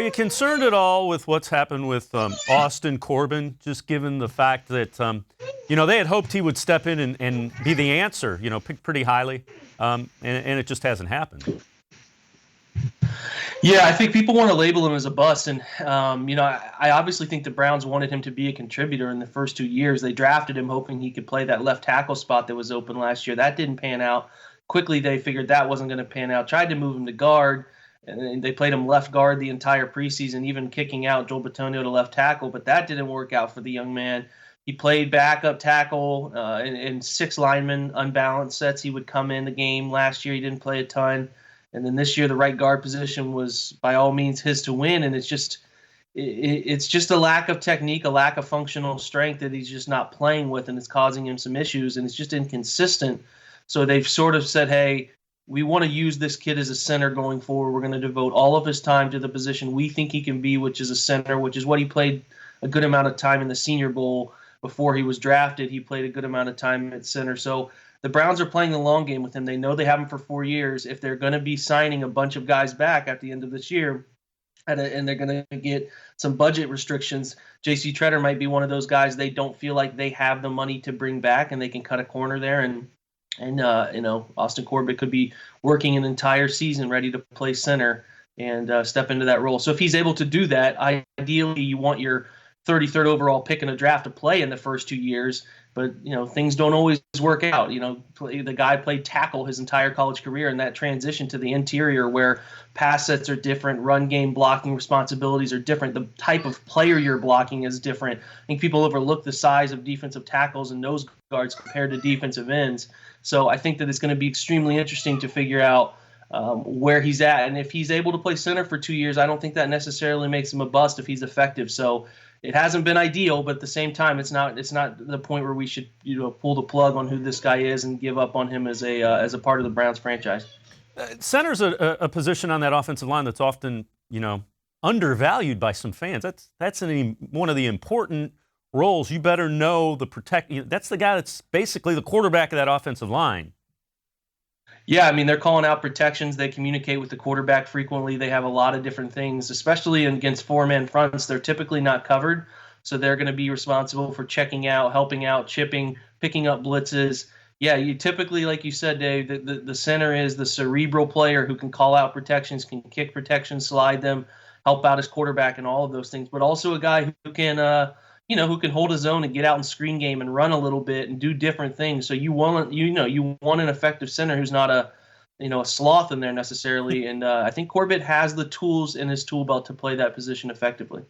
you concerned at all with what's happened with Austin Corbett, just given the fact that, they had hoped he would step in and be the answer, picked pretty highly, and it just hasn't happened. Yeah, I think people want to label him as a bust, and I obviously think the Browns wanted him to be a contributor in the first 2 years. They drafted him hoping he could play that left tackle spot that was open last year. That didn't pan out. Quickly, they figured that wasn't going to pan out. Tried to move him to guard, and they played him left guard the entire preseason, even kicking out Joel Bitonio to left tackle, but that didn't work out for the young man. He played backup tackle in 6 linemen, unbalanced sets. He would come in the game last year. He didn't play a ton. And then this year, the right guard position was by all means his to win. And it's just a lack of technique, a lack of functional strength that he's just not playing with, and it's causing him some issues. And it's just inconsistent. So they've sort of said, hey, we want to use this kid as a center going forward. We're going to devote all of his time to the position we think he can be, which is a center, which is what he played a good amount of time in the Senior Bowl before he was drafted. He played a good amount of time at center. So the Browns are playing the long game with him. They know they have him for 4 years. If they're going to be signing a bunch of guys back at the end of this year, and they're going to get some budget restrictions, J.C. Tretter might be one of those guys they don't feel like they have the money to bring back, and they can cut a corner there. And Austin Corbett could be working an entire season ready to play center and step into that role. So if he's able to do that, ideally you want your 33rd overall pick in a draft to play in the first 2 years. But, things don't always work out. The guy played tackle his entire college career, and that transition to the interior where pass sets are different, run game blocking responsibilities are different, the type of player you're blocking is different. I think people overlook the size of defensive tackles and nose guards compared to defensive ends. So I think that it's going to be extremely interesting to figure out where he's at. And if he's able to play center for 2 years, I don't think that necessarily makes him a bust if he's effective. So it hasn't been ideal, but at the same time, it's not the point where we should pull the plug on who this guy is and give up on him as a part of the Browns franchise. Center's a position on that offensive line that's often undervalued by some fans. That's one of the important roles. You better know that's the guy that's basically the quarterback of that offensive line. Yeah, I mean, they're calling out protections. They communicate with the quarterback frequently. They have a lot of different things, especially against 4-man fronts. They're typically not covered, so they're going to be responsible for checking out, helping out, chipping, picking up blitzes. Yeah, you typically, like you said, Dave, the center is the cerebral player who can call out protections, can kick protections, slide them, help out his quarterback and all of those things, but also a guy who can who can hold his own and get out in screen game and run a little bit and do different things. So you want an effective center who's not a sloth in there necessarily. And I think Corbett has the tools in his tool belt to play that position effectively.